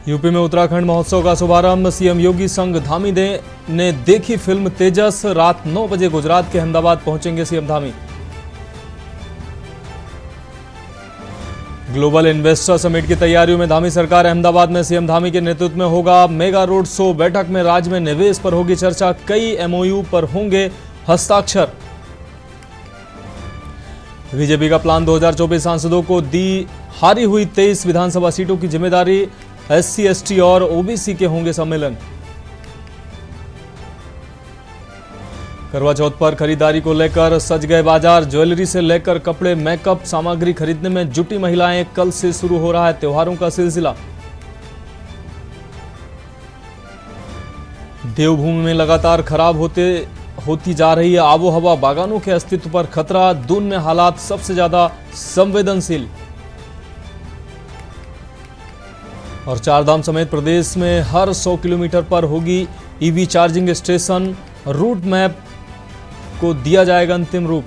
UP में उत्तराखंड महोत्सव का शुभारंभ। सीएम योगी संग धामी ने देखी फिल्म तेजस। रात 9 बजे गुजरात के अहमदाबाद पहुंचेंगे CM Dhami. Global investor summit की तैयारियों में धामी सरकार। अहमदाबाद में सीएम धामी के नेतृत्व में होगा मेगा रोड शो। बैठक में राज्य में निवेश पर होगी चर्चा। कई एमओयू पर होंगे हस्ताक्षर। बीजेपी का प्लान 2024 सांसदों को दी हारी हुई 23 विधानसभा सीटों की जिम्मेदारी। एससी, एसटी और ओबीसी के होंगे सम्मेलन। करवा चौथ पर खरीदारी को लेकर सज गए बाजार। ज्वेलरी से लेकर कपड़े, मेकअप सामग्री खरीदने में जुटी महिलाएं। कल से शुरू हो रहा है त्योहारों का सिलसिला। देवभूमि में लगातार खराब होती जा रही है आबो हवा। बागानों के अस्तित्व पर खतरा। दून में हालात सबसे ज्यादा संवेदनशील। और चारधाम समेत प्रदेश में हर 100 किलोमीटर पर होगी EV charging station. Route map को दिया जाएगा अंतिम रूप।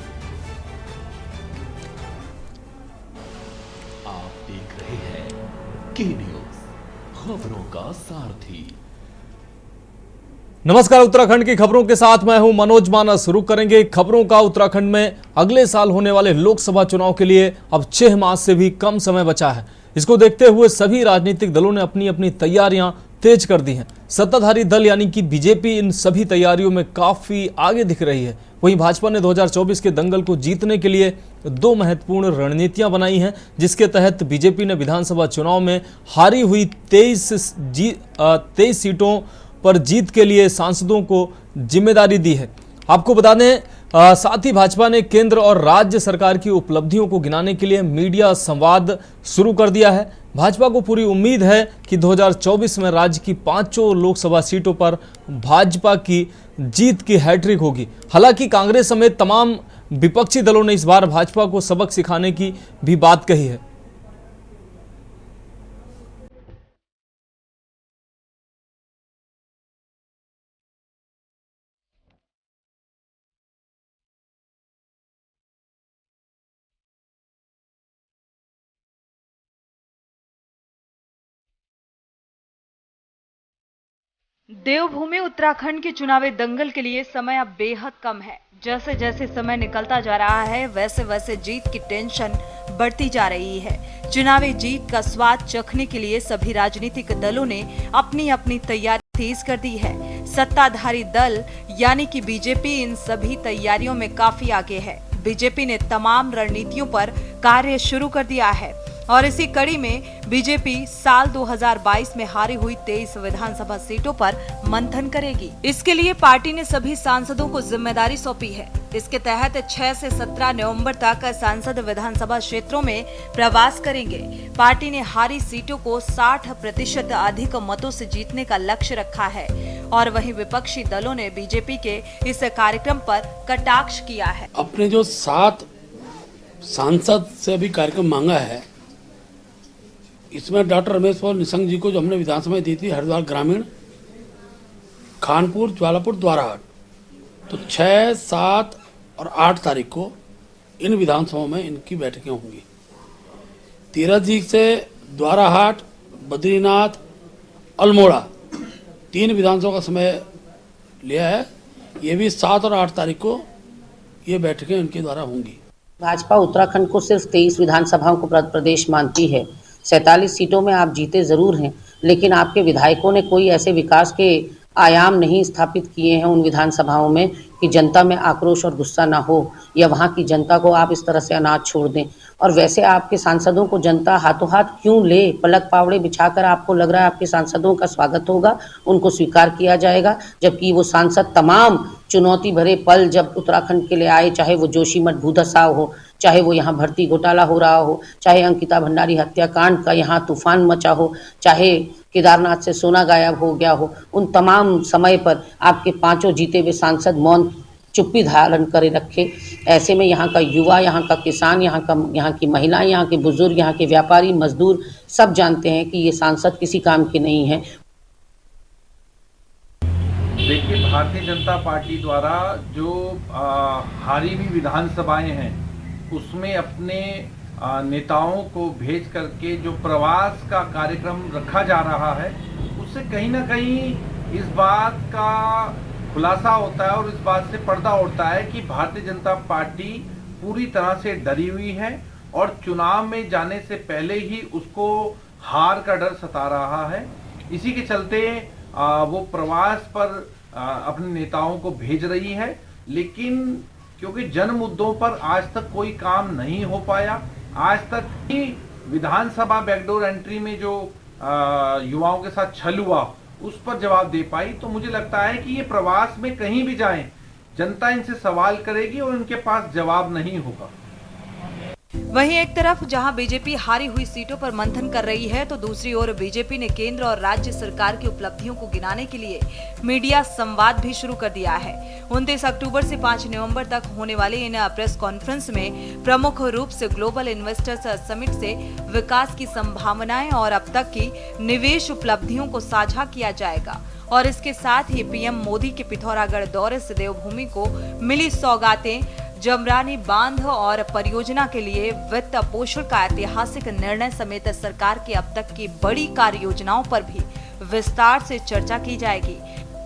आप देख रहे हैं के न्यूज, खबरों का सारथी। नमस्कार, उत्तराखंड की खबरों के साथ मैं हूं मनोज मानस। रुक करेंगे खबरों का। उत्तराखंड में अगले साल होने वाले लोकसभा चुनाव के लिए अब 6 मास से भी कम समय बचा है। इसको देखते हुए सभी राजनीतिक दलों ने अपनी अपनी तैयारियां तेज कर दी हैं। सत्ताधारी दल यानी कि बीजेपी इन सभी तैयारियों में काफी आगे दिख रही है। वहीं भाजपा ने 2024 के दंगल को जीतने के लिए 2 महत्वपूर्ण रणनीतियां बनाई हैं, जिसके तहत बीजेपी ने विधानसभा चुनाव में हारी हुई 23 सीटों पर जीत के लिए सांसदों को जिम्मेदारी दी है। आपको बता दें, साथ ही भाजपा ने केंद्र और राज्य सरकार की उपलब्धियों को गिनाने के लिए मीडिया संवाद शुरू कर दिया है। भाजपा को पूरी उम्मीद है कि 2024 में राज्य की 5 लोकसभा सीटों पर भाजपा की जीत की हैट्रिक होगी। हालांकि कांग्रेस समेत तमाम विपक्षी दलों ने इस बार भाजपा को सबक सिखाने की भी बात कही है। देवभूमि उत्तराखंड के चुनावी दंगल के लिए समय अब बेहद कम है। जैसे जैसे समय निकलता जा रहा है, वैसे वैसे जीत की टेंशन बढ़ती जा रही है। चुनावी जीत का स्वाद चखने के लिए सभी राजनीतिक दलों ने अपनी अपनी तैयारी तेज कर दी है। सत्ताधारी दल यानी कि बीजेपी इन सभी तैयारियों में काफी आगे है। बीजेपी ने तमाम रणनीतियों पर कार्य शुरू कर दिया है और इसी कड़ी में बीजेपी साल 2022 में हारी हुई 23 विधानसभा सीटों पर मंथन करेगी। इसके लिए पार्टी ने सभी सांसदों को जिम्मेदारी सौंपी है। इसके तहत 6 से 17 नवंबर तक सांसद विधानसभा क्षेत्रों में प्रवास करेंगे। पार्टी ने हारी सीटों को 60% अधिक मतों से जीतने का लक्ष्य रखा है और वहीं विपक्षी दलों ने बीजेपी के इस कार्यक्रम पर कटाक्ष किया है। अपने जो 7 सांसद से अभी कार्यक्रम मांगा है, इसमें डॉक्टर रमेश पोल निशंक जी को जो हमने विधानसभा दी थी, हरिद्वार ग्रामीण, खानपुर, ज्वालापुर, द्वाराहाट, तो 6, 7 और 8 तारीख को इन विधानसभाओं में इनकी बैठकें होंगी। 13 तारीख से द्वाराहाट, बद्रीनाथ, अल्मोड़ा 3 विधानसभा का समय लिया है। ये भी 7 और 8 तारीख को ये बैठकें इनके द्वारा होंगी। भाजपा उत्तराखंड को सिर्फ 23 विधानसभाओं को प्रदेश मानती है। 47 सीटों में आप जीते जरूर हैं, लेकिन आपके विधायकों ने कोई ऐसे विकास के आयाम नहीं स्थापित किए हैं उन विधानसभाओं में कि जनता में आक्रोश और गुस्सा ना हो या वहाँ की जनता को आप इस तरह से अनाज छोड़ दें। और वैसे आपके सांसदों को जनता हाथों हाथ क्यों ले? पलक पावड़े बिछाकर आपको लग रहा है आपके सांसदों का स्वागत होगा, उनको स्वीकार किया जाएगा, जबकि वो सांसद तमाम चुनौती भरे पल जब उत्तराखंड के लिए आए, चाहे वो जोशीमठ भूधसाव हो, चाहे वो यहाँ भर्ती घोटाला हो रहा हो, चाहे अंकिता भंडारी हत्याकांड का यहाँ तूफान मचा हो, चाहे केदारनाथ से सोना गायब हो गया हो, उन तमाम समय पर आपके 5 जीते हुए सांसद मौन चुप्पी धारण करे रखे। ऐसे में यहाँ का युवा, यहाँ का किसान, यहाँ की महिलाएं, यहाँ के बुजुर्ग, यहाँ के व्यापारी, मजदूर सब जानते हैं कि ये सांसद किसी काम के नहीं है। देखिए, भारतीय जनता पार्टी द्वारा जो हारी हुई विधानसभाएं हैं उसमें अपने नेताओं को भेज करके जो प्रवास का कार्यक्रम रखा जा रहा है, उससे कहीं ना कहीं इस बात का खुलासा होता है और इस बात से पर्दा उठता है कि भारतीय जनता पार्टी पूरी तरह से डरी हुई है और चुनाव में जाने से पहले ही उसको हार का डर सता रहा है। इसी के चलते वो प्रवास पर अपने नेताओं को भेज रही है, लेकिन क्योंकि जन मुद्दों पर आज तक कोई काम नहीं हो पाया, आज तक ही विधानसभा बैकडोर एंट्री में जो युवाओं के साथ छल हुआ उस पर जवाब दे पाई, तो मुझे लगता है कि ये प्रवास में कहीं भी जाएं, जनता इनसे सवाल करेगी और इनके पास जवाब नहीं होगा। वहीं एक तरफ जहां बीजेपी हारी हुई सीटों पर मंथन कर रही है, तो दूसरी ओर बीजेपी ने केंद्र और राज्य सरकार की उपलब्धियों को गिनाने के लिए मीडिया संवाद भी शुरू कर दिया है। 29 अक्टूबर से 5 नवंबर तक होने वाले इन प्रेस कॉन्फ्रेंस में प्रमुख रूप से ग्लोबल इन्वेस्टर्स समिट से विकास की संभावनाएं और अब तक की निवेश उपलब्धियों को साझा किया जाएगा और इसके साथ ही पीएम मोदी के पिथौरागढ़ दौरे से देवभूमि को मिली सौगातें, जमरानी बांध और परियोजना के लिए वित्त पोषण का ऐतिहासिक निर्णय समेत सरकार की अब तक की बड़ी कार्य योजनाओं पर भी विस्तार से चर्चा की जाएगी।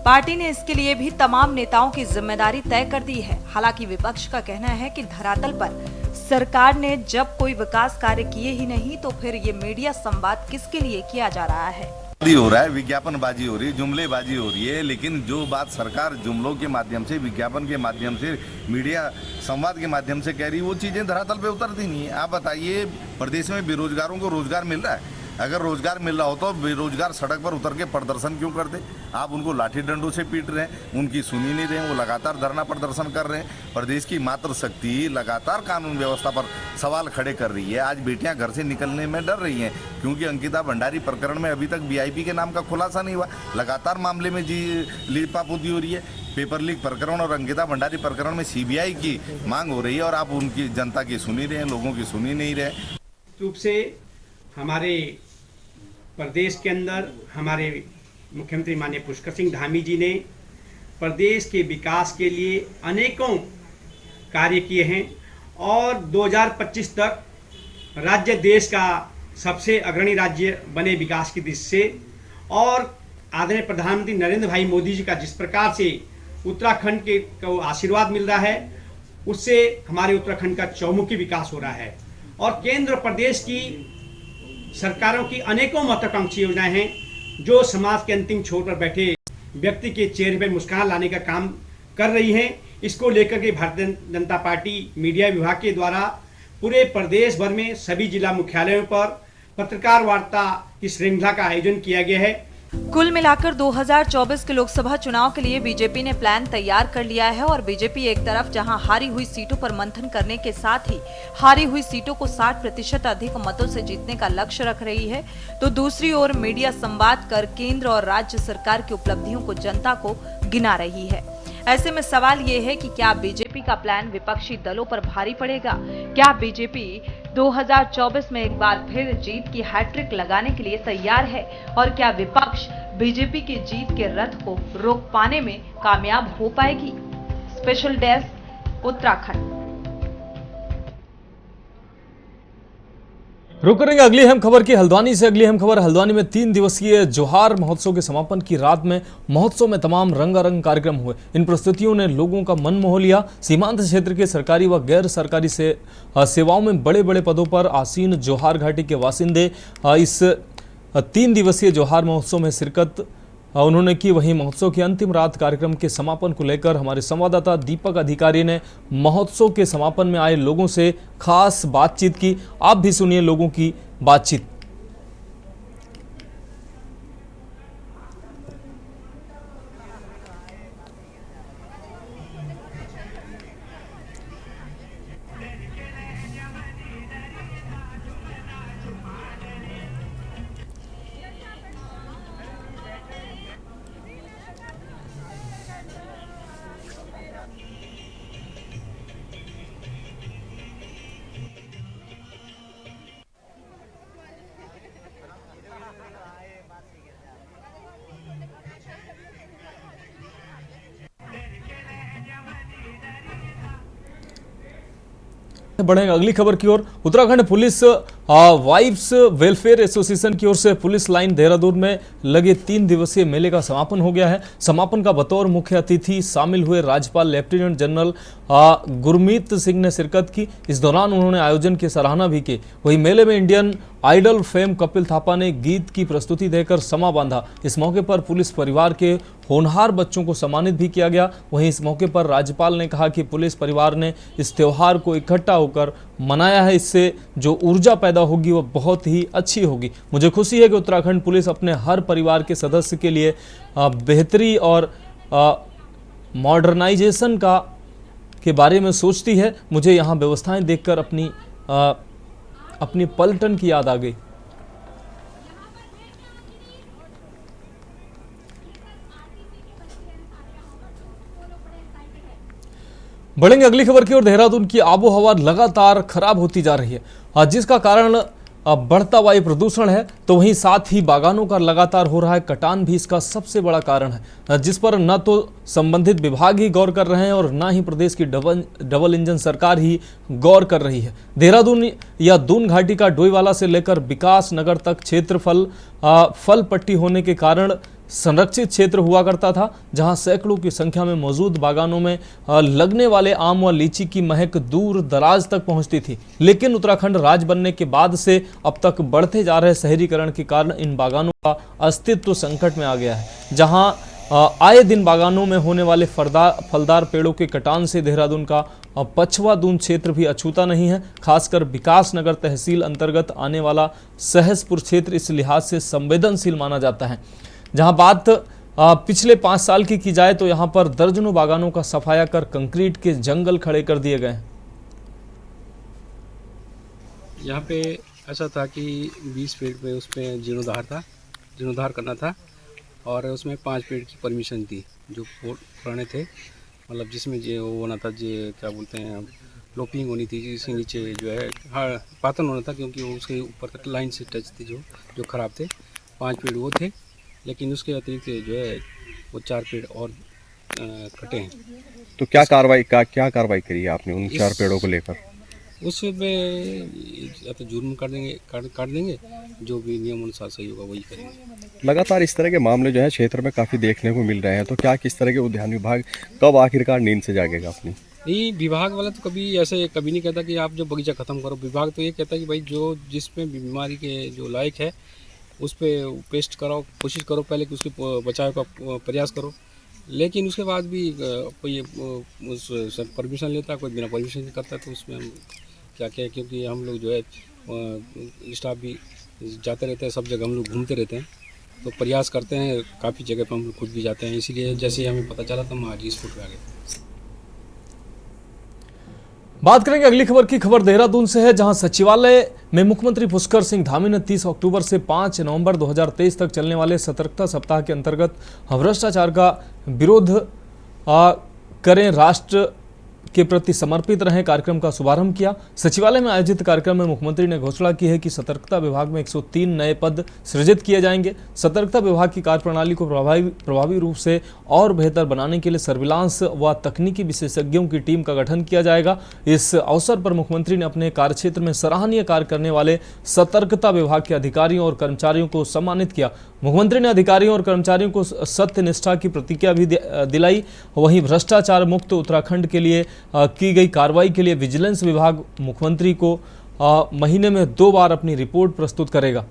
पार्टी ने इसके लिए भी तमाम नेताओं की जिम्मेदारी तय कर दी है। हालांकि विपक्ष का कहना है कि धरातल पर सरकार ने जब कोई विकास कार्य किए ही नहीं, तो फिर ये मीडिया संवाद किसके लिए किया जा रहा है? हो रहा है, विज्ञापनबाजी हो रही है, जुमलेबाजी हो रही है, लेकिन जो बात सरकार जुमलों के माध्यम से, विज्ञापन के माध्यम से, मीडिया संवाद के माध्यम से कह रही है, वो चीज़ें धरातल पे उतरती नहीं है। आप बताइए, प्रदेश में बेरोजगारों को रोजगार मिल रहा है? अगर रोजगार मिल रहा हो तो बेरोजगार सड़क पर उतर के प्रदर्शन क्यों करते? आप उनको लाठी डंडों से पीट रहे हैं, उनकी सुनी नहीं रहे हैं, वो लगातार धरना प्रदर्शन कर रहे हैं। प्रदेश की मात्र शक्ति लगातार कानून व्यवस्था पर सवाल खड़े कर रही है। आज बेटियां घर से निकलने में डर रही हैं क्योंकि अंकिता भंडारी प्रकरण में अभी तक वीआईपी के नाम का खुलासा नहीं हुआ। लगातार मामले में लीपापोती हो रही है। पेपर लीक प्रकरण और अंकिता भंडारी प्रकरण में सीबीआई की मांग हो रही है और आप उनकी जनता की सुनी रहे हैं, लोगों की सुनी नहीं रहे। रूप से हमारे प्रदेश के अंदर हमारे मुख्यमंत्री माननीय पुष्कर सिंह धामी जी ने प्रदेश के विकास के लिए अनेकों कार्य किए हैं और 2025 तक राज्य देश का सबसे अग्रणी राज्य बने विकास की दृष्टि से, और आदरणीय प्रधानमंत्री नरेंद्र भाई मोदी जी का जिस प्रकार से उत्तराखंड के को आशीर्वाद मिल रहा है, उससे हमारे उत्तराखंड का चौमुखी विकास हो रहा है। और केंद्र प्रदेश की सरकारों की अनेकों महत्वाकांक्षी योजनाएं हैं जो समाज के अंतिम छोर पर बैठे व्यक्ति के चेहरे पर मुस्कान लाने का काम कर रही हैं। इसको लेकर के भारतीय जनता पार्टी मीडिया विभाग के द्वारा पूरे प्रदेश भर में सभी जिला मुख्यालयों पर पत्रकार वार्ता की श्रृंखला का आयोजन किया गया है। कुल मिलाकर 2024 के लोकसभा चुनाव के लिए बीजेपी ने प्लान तैयार कर लिया है और बीजेपी एक तरफ जहां हारी हुई सीटों पर मंथन करने के साथ ही हारी हुई सीटों को 60% अधिक मतों से जीतने का लक्ष्य रख रही है, तो दूसरी ओर मीडिया संवाद कर केंद्र और राज्य सरकार की उपलब्धियों को जनता को गिना रही है। ऐसे में सवाल ये है कि क्या बीजेपी का प्लान विपक्षी दलों पर भारी पड़ेगा? क्या बीजेपी 2024 में एक बार फिर जीत की हैट्रिक लगाने के लिए तैयार है? और क्या विपक्ष बीजेपी की जीत के रथ को रोक पाने में कामयाब हो पाएगी? Special desk, Uttarakhand. रुक करेंगे अगली अहम खबर की हल्द्वानी से। अगली अहम खबर, हल्द्वानी में 3 दिवसीय जोहार महोत्सव के समापन की रात में महोत्सव में तमाम रंगारंग कार्यक्रम हुए। इन प्रस्तुतियों ने लोगों का मन मोह लिया। सीमांत क्षेत्र के सरकारी व गैर सरकारी सेवाओं में बड़े बड़े पदों पर आसीन जोहार घाटी के वासिंदे इस 3 दिवसीय जोहार महोत्सव में शिरकत उन्होंने की। वहीं महोत्सव की अंतिम रात कार्यक्रम के समापन को लेकर हमारे संवाददाता दीपक अधिकारी ने महोत्सव के समापन में आए लोगों से खास बातचीत की। आप भी सुनिए लोगों की बातचीत। बढ़ेंगे अगली खबर की ओर। Uttarakhand police wives welfare association की ओर से पुलिस लाइन देहरादून में लगे 3 दिवसीय मेले का समापन हो गया है। समापन का बतौर मुख्य अतिथि शामिल हुए राज्यपाल लेफ्टिनेंट जनरल गुरमीत सिंह ने शिरकत की। इस दौरान उन्होंने आयोजन की सराहना भी की। वहीं मेले में Indian Idol fame Kapil Thapa ने गीत की प्रस्तुति देकर समा बांधा। इस मौके पर पुलिस परिवार के होनहार बच्चों को सम्मानित भी किया गया। वहीं इस मौके पर राज्यपाल ने कहा कि पुलिस परिवार ने इस त्योहार को इकट्ठा होकर मनाया है। इससे जो ऊर्जा पैदा होगी वह बहुत ही अच्छी होगी। मुझे खुशी है कि उत्तराखंड पुलिस अपने हर परिवार के सदस्य के लिए बेहतरी और मॉडर्नाइजेशन के बारे में सोचती है। मुझे यहाँ व्यवस्थाएं देखकर अपनी पलटन की याद आ गई। बढ़ेंगे अगली खबर की ओर। देहरादून की आबोहवा लगातार खराब होती जा रही है, जिसका कारण बढ़ता वायु प्रदूषण है, तो वहीं साथ ही बागानों का लगातार हो रहा है कटान भी इसका सबसे बड़ा कारण है, जिस पर न तो संबंधित विभाग ही गौर कर रहे हैं और न ही प्रदेश की डबल इंजन सरकार ही गौर कर रही है। देहरादून या दून घाटी का डोईवाला से लेकर विकास नगर तक क्षेत्रफल फल पट्टी होने के कारण संरक्षित क्षेत्र हुआ करता था, जहां सैकड़ों की संख्या में मौजूद बागानों में लगने वाले आम व लीची की महक दूर दराज तक पहुंचती थी। लेकिन उत्तराखंड राज्य बनने के बाद से अब तक बढ़ते जा रहे शहरीकरण के कारण इन बागानों का अस्तित्व संकट में आ गया है। जहां आए दिन बागानों में होने वाले फलदार पेड़ों के कटान से देहरादून का पछवा दून क्षेत्र भी अछूता नहीं है। खासकर विकास नगर तहसील अंतर्गत आने वाला सहसपुर क्षेत्र इस लिहाज से संवेदनशील माना जाता है। जहां बात पिछले 5 साल की जाए तो यहां पर दर्जनों बागानों का सफाया कर कंक्रीट के जंगल खड़े कर दिए गए हैं। यहाँ पे ऐसा था कि 20 फीट में उसमें जीर्णोद्धार करना था और उसमें 5 फीट की परमिशन थी जो पुराने थे, मतलब जिसमें जो होना था, जो क्या बोलते हैं, लोपिंग होनी थी, जिसके नीचे जो है पातन होना था, क्योंकि वो उसके ऊपर तक लाइन से टच थी जो खराब थे। 5 फीट वो थे, लेकिन उसके अतिरिक्त जो है वो 4 पेड़ और कटे हैं। तो क्या कार्रवाई करी है आपने उन 4 पेड़ों को लेकर? उसमें या तो जुर्म काट देंगे, जो भी नियम अनुसार सही होगा वही करेंगे। लगातार इस तरह के मामले जो है क्षेत्र में काफ़ी देखने को मिल रहे हैं, तो क्या किस तरह के उद्यान विभाग कब आखिरकार नींद से जागेगा अपनी? नहीं, विभाग वाला तो कभी नहीं कहता कि आप जो बगीचा ख़त्म करो। विभाग तो ये कहता है कि भाई जो जिसमें बीमारी के जो लायक है उस पर पेस्ट कराओ, कोशिश करो पहले कि उसके बचाव का प्रयास करो। लेकिन उसके बाद भी कोई उस परमिशन लेता, कोई बिना परमिशन करता, तो उसमें हम क्या क्योंकि हम लोग जो है स्टाफ भी जाते रहते हैं, सब जगह हम लोग घूमते रहते हैं, तो प्रयास करते हैं। काफ़ी जगह पर हम लोग खुद भी जाते हैं, इसीलिए जैसे हमें पता चला तो हम आज इस फुट पे आ गए। बात करेंगे अगली खबर की। खबर देहरादून से है, जहां सचिवालय में मुख्यमंत्री पुष्कर सिंह धामी ने 30 अक्टूबर से 5 नवंबर 2023 तक चलने वाले सतर्कता सप्ताह के अंतर्गत भ्रष्टाचार का विरोध करें, राष्ट्र के प्रति समर्पित रहें कार्यक्रम का शुभारंभ किया। सचिवालय में आयोजित कार्यक्रम में मुख्यमंत्री ने घोषणा की है कि सतर्कता विभाग में 103 नए पद सृजित किए जाएंगे। सतर्कता विभाग की कार्यप्रणाली को प्रभावी रूप से और बेहतर बनाने के लिए सर्विलांस व तकनीकी विशेषज्ञों की टीम का गठन किया जाएगा। इस अवसर पर मुख्यमंत्री ने अपने कार्यक्षेत्र में सराहनीय कार्य करने वाले सतर्कता विभाग के अधिकारियों और कर्मचारियों को सम्मानित किया। मुख्यमंत्री ने अधिकारियों और कर्मचारियों को सत्य निष्ठा की प्रतिज्ञा भी दिलाई। वहीं भ्रष्टाचार मुक्त उत्तराखंड के लिए की गई कार्रवाई के लिए विजिलेंस विभाग मुख्यमंत्री को महीने में 2 बार अपनी रिपोर्ट प्रस्तुत करेगा।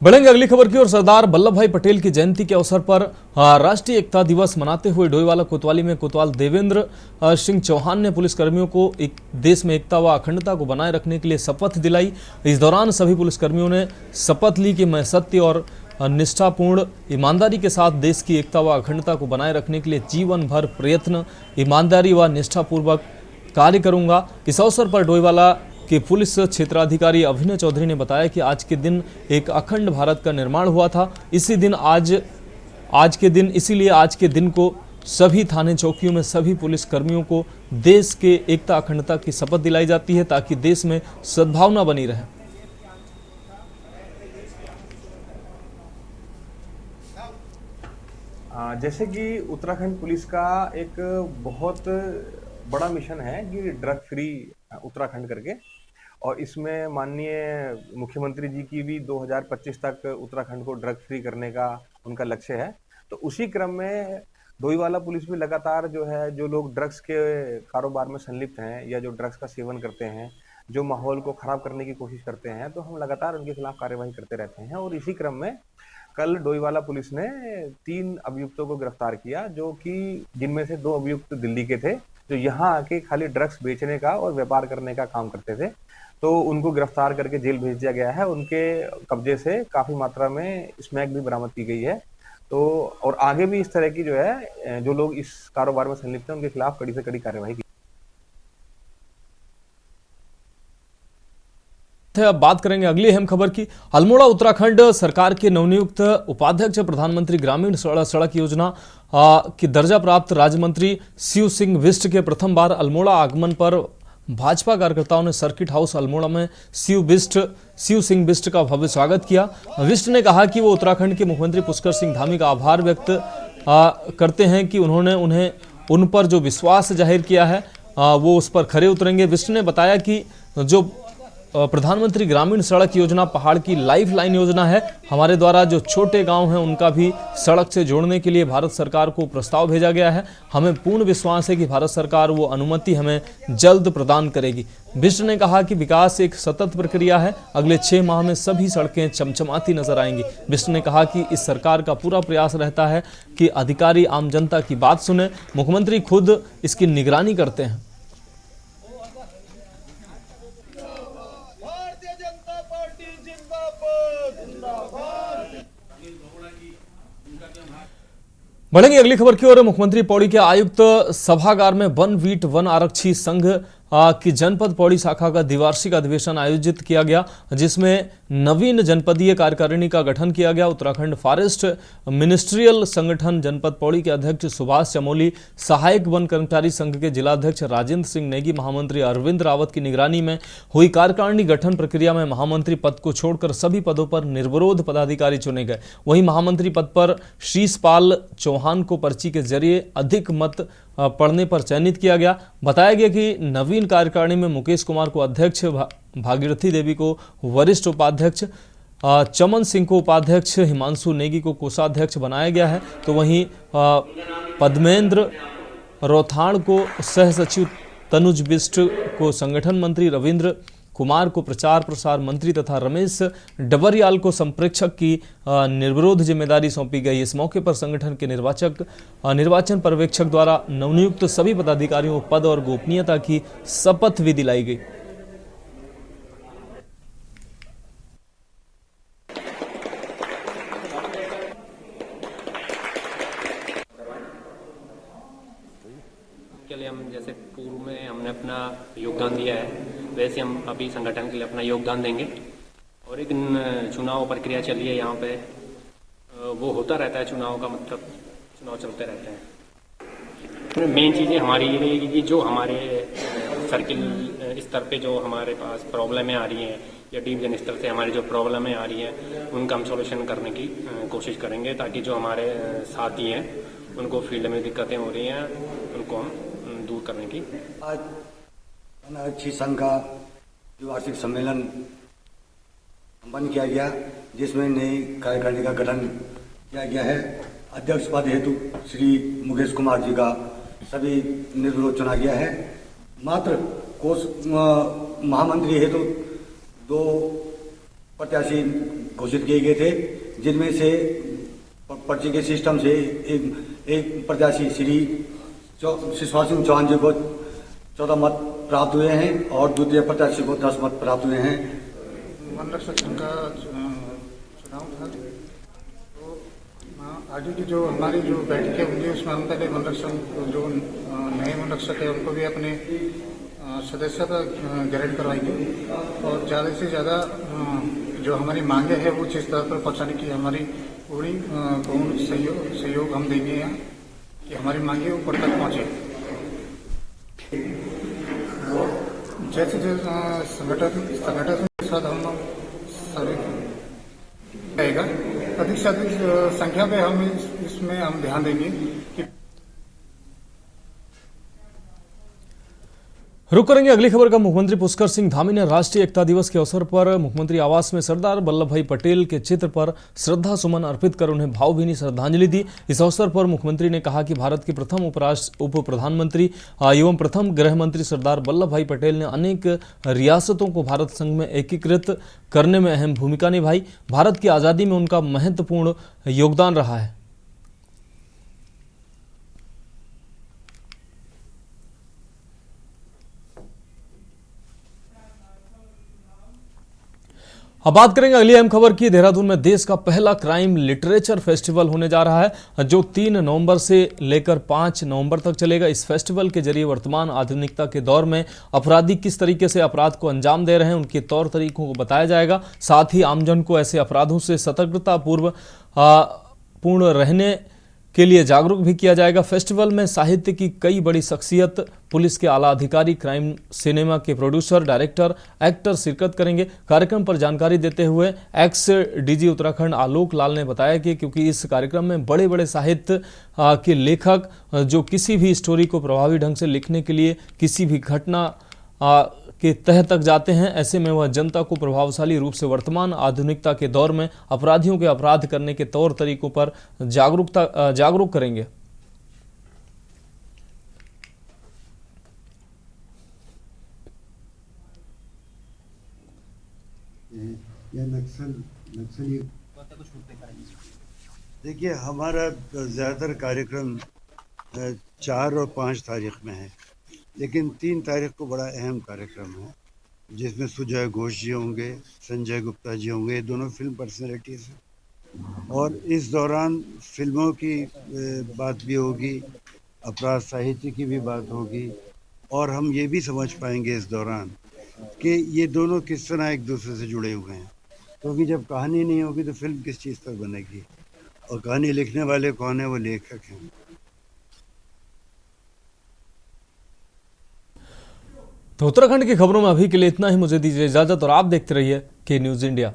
बढ़ेंगे अगली खबर की ओर। सरदार वल्लभ भाई पटेल की जयंती के अवसर पर राष्ट्रीय एकता दिवस मनाते हुए डोईवाला कोतवाली में कोतवाल देवेंद्र सिंह चौहान ने पुलिसकर्मियों को देश में एकता व अखंडता को बनाए रखने के लिए शपथ दिलाई। इस दौरान सभी पुलिसकर्मियों ने शपथ ली कि मैं सत्य और निष्ठापूर्ण ईमानदारी के साथ देश की एकता व अखंडता को बनाए रखने के लिए जीवन भर प्रयत्न, ईमानदारी व निष्ठापूर्वक कार्य करूंगा। इस अवसर पर डोईवाला कि पुलिस क्षेत्राधिकारी अभिनय चौधरी ने बताया कि आज के दिन एक अखंड भारत का निर्माण हुआ था। इसीलिए आज के दिन को सभी थाने चौकियों में सभी पुलिस कर्मियों को देश के एकता अखंडता की शपथ दिलाई जाती है ताकि देश में सद्भावना बनी रहे। जैसे कि उत्तराखंड पुलिस का एक बहुत बड़ा मिशन है कि ड्रग फ्री उत्तराखंड करके, और इसमें माननीय मुख्यमंत्री जी की भी 2025 तक उत्तराखंड को ड्रग फ्री करने का उनका लक्ष्य है। तो उसी क्रम में डोईवाला पुलिस भी लगातार जो है, जो लोग ड्रग्स के कारोबार में संलिप्त हैं या जो ड्रग्स का सेवन करते हैं, जो माहौल को खराब करने की कोशिश करते हैं, तो हम लगातार उनके खिलाफ कार्यवाही करते रहते हैं। और इसी क्रम में कल डोईवाला पुलिस ने 3 अभियुक्तों को गिरफ्तार किया, जो कि जिनमें से 2 अभियुक्त दिल्ली के थे, जो यहाँ आके खाली ड्रग्स बेचने का और व्यापार करने का काम करते थे। तो उनको गिरफ्तार करके जेल भेज दिया गया है। उनके कब्जे से काफी मात्रा में स्मैक भी बरामद की गई है। तो और आगे भी इस तरह की जो है, जो लोग इस कारोबार में संलिप्त हैं, उनके खिलाफ कड़ी से कड़ी कार्यवाही की। अब बात करेंगे अगली अहम खबर की। अल्मोड़ा उत्तराखंड सरकार के नवनियुक्त उपाध्यक्ष प्रधानमंत्री ग्रामीण सड़क योजना की दर्जा प्राप्त राज्य मंत्री शिव सिंह बिष्ट के प्रथम बार अल्मोड़ा आगमन पर भाजपा कार्यकर्ताओं ने सर्किट हाउस अल्मोड़ा में शिव सिंह बिष्ट का भव्य स्वागत किया। बिष्ट ने कहा कि वो उत्तराखंड के मुख्यमंत्री पुष्कर सिंह धामी का आभार व्यक्त करते हैं कि उन्होंने उन पर जो विश्वास जाहिर किया है वो उस पर खरे उतरेंगे। बिष्ट ने बताया कि जो प्रधानमंत्री ग्रामीण सड़क योजना पहाड़ की लाइफ लाइन योजना है, हमारे द्वारा जो छोटे गांव हैं उनका भी सड़क से जोड़ने के लिए भारत सरकार को प्रस्ताव भेजा गया है। हमें पूर्ण विश्वास है कि भारत सरकार वो अनुमति हमें जल्द प्रदान करेगी। बिष्ट ने कहा कि विकास एक सतत प्रक्रिया है, अगले 6 माह में सभी सड़कें चमचमाती नजर आएंगी। बिष्ट ने कहा कि इस सरकार का पूरा प्रयास रहता है कि अधिकारी आम जनता की बात सुने, मुख्यमंत्री खुद इसकी निगरानी करते हैं। बढ़ेंगे अगली खबर की ओर। मुख्यमंत्री पौड़ी के आयुक्त सभागार में वन आरक्षी संघ की जनपद पौड़ी शाखा का द्विवार्षिक अधिवेशन आयोजित किया गया, जिसमें नवीन जनपदीय कार्यकारिणी का गठन किया गया। उत्तराखंड फॉरेस्ट मिनिस्ट्रियल संगठन जनपद पौड़ी के अध्यक्ष सुभाष चमोली, सहायक वन कर्मचारी संघ के जिलाध्यक्ष राजेंद्र सिंह नेगी, महामंत्री अरविंद रावत की निगरानी में हुई कार्यकारिणी गठन प्रक्रिया में महामंत्री पद को छोड़कर सभी पदों पर निर्विरोध पदाधिकारी चुने गए। वहीं महामंत्री पद पर शीशपाल चौहान को पर्ची के जरिए अधिक मत पड़ने पर चयनित किया गया। बताया गया कि नवीन कार्यकारिणी में मुकेश कुमार को अध्यक्ष, भागीरथी देवी को वरिष्ठ उपाध्यक्ष, चमन सिंह को उपाध्यक्ष, हिमांशु नेगी को कोषाध्यक्ष बनाया गया है। तो वहीं पद्मेंद्र रोथाण को सह सचिव, तनुज बिष्ट को संगठन मंत्री, रविंद्र कुमार को प्रचार प्रसार मंत्री तथा रमेश डबरियाल को संप्रेक्षक की निर्विरोध जिम्मेदारी सौंपी गई। इस मौके पर संगठन के निर्वाचन पर्यवेक्षक द्वारा नवनियुक्त सभी पदाधिकारियों को पद और गोपनीयता की शपथ भी दिलाई गई। के लिए हम जैसे पूर्व में हमने अपना योगदान दिया है, वैसे हम अभी संगठन के लिए अपना योगदान देंगे। और एक चुनाव प्रक्रिया चली है यहाँ पे, वो होता रहता है चुनाव का, मतलब चुनाव चलते रहते हैं। मेन चीज़ें हमारी ये रहेगी कि जो हमारे सर्किल स्तर पे जो हमारे पास प्रॉब्लमें आ रही हैं या डिवीजन स्तर से हमारी जो प्रॉब्लमें आ रही हैं उनका हम सोल्यूशन करने की कोशिश करेंगे, ताकि जो हमारे साथी हैं उनको फील्ड में दिक्कतें हो रही हैं उनको हम दूर करने की। आज आरक्षी संघ का द्विवार्षिक सम्मेलन संपन्न किया गया, जिसमें नई कार्यकारिणी का गठन किया गया है। अध्यक्ष पद हेतु श्री मुकेश कुमार जी का सभी निर्विरोध चुना गया है। मात्र महामंत्री हेतु 2 प्रत्याशी घोषित किए गए थे, जिनमें से पर्ची के सिस्टम से एक प्रत्याशी श्री शिवपाल सिंह चौहान जी को 14 मत प्राप्त हुए हैं और द्वितीय प्रत्याशी को 10 मत प्राप्त हुए हैं। वन रक्षक संघ का चुनाव था, तो आगे की जो हमारी जो बैठकें होंगी उसमें हम पहले वन रक्षक जो नए वन रक्षक है उनको भी अपने सदस्यता ग्रहण करवाएंगे और ज़्यादा से ज़्यादा जो हमारी मांगे है वो जिस तरह पर पहुँचाने की हमारी पूरी पूर्ण सहयोग हम देंगे यहाँ कि हमारी मांगे ऊपर तक पहुँचे। जैसे संगठन के साथ हम रहेगा अधिक से अधिक संख्या पे हम इसमें हम ध्यान देंगे कि रुक करेंगे अगली खबर का। मुख्यमंत्री पुष्कर सिंह धामी ने राष्ट्रीय एकता दिवस के अवसर पर मुख्यमंत्री आवास में सरदार वल्लभ भाई पटेल के चित्र पर श्रद्धा सुमन अर्पित कर उन्हें भावभीनी श्रद्धांजलि दी। इस अवसर पर मुख्यमंत्री ने कहा कि भारत के प्रथम उप प्रधानमंत्री एवं प्रथम गृह मंत्री सरदार वल्लभ भाई पटेल ने अनेक रियासतों को भारत संघ में एकीकृत करने में अहम भूमिका निभाई। भारत की आज़ादी में उनका महत्वपूर्ण योगदान रहा है। अब बात करेंगे अगली अहम खबर की। देहरादून में देश का पहला क्राइम लिटरेचर फेस्टिवल होने जा रहा है जो 3 नवंबर से लेकर 5 नवंबर तक चलेगा। इस फेस्टिवल के जरिए वर्तमान आधुनिकता के दौर में अपराधी किस तरीके से अपराध को अंजाम दे रहे हैं उनके तौर तरीकों को बताया जाएगा। साथ ही आमजन को ऐसे अपराधों से सतर्कता पूर्ण रहने के लिए जागरूक भी किया जाएगा। फेस्टिवल में साहित्य की कई बड़ी शख्सियत, पुलिस के आला अधिकारी, क्राइम सिनेमा के प्रोड्यूसर, डायरेक्टर, एक्टर शिरकत करेंगे। कार्यक्रम पर जानकारी देते हुए एक्स डीजी उत्तराखंड आलोक लाल ने बताया कि क्योंकि इस कार्यक्रम में बड़े बड़े साहित्य के लेखक जो किसी भी स्टोरी को प्रभावी ढंग से लिखने के लिए किसी भी घटना के तह तक जाते हैं, ऐसे में वह जनता को प्रभावशाली रूप से वर्तमान आधुनिकता के दौर में अपराधियों के अपराध करने के तौर तरीकों पर जागरूक करेंगे। नक्सली देखिए, हमारा ज़्यादातर कार्यक्रम 4 और 5 तारीख में है, लेकिन 3 तारीख को बड़ा अहम कार्यक्रम है जिसमें सुजय घोष जी होंगे, संजय गुप्ता जी होंगे, दोनों फिल्म पर्सनैलिटीज़ हैं। और इस दौरान फिल्मों की बात भी होगी, अपराध साहित्य की भी बात होगी और हम ये भी समझ पाएंगे इस दौरान कि ये दोनों किस तरह एक दूसरे से जुड़े हुए हैं, क्योंकि जब कहानी नहीं होगी तो फिल्म किस चीज़ पर बनेगी, और कहानी लिखने वाले कौन है, वो लेखक हैं। तो उत्तराखंड की खबरों में अभी के लिए इतना ही। मुझे दीजिए इजाजत और आप देखते रहिए के न्यूज़ इंडिया।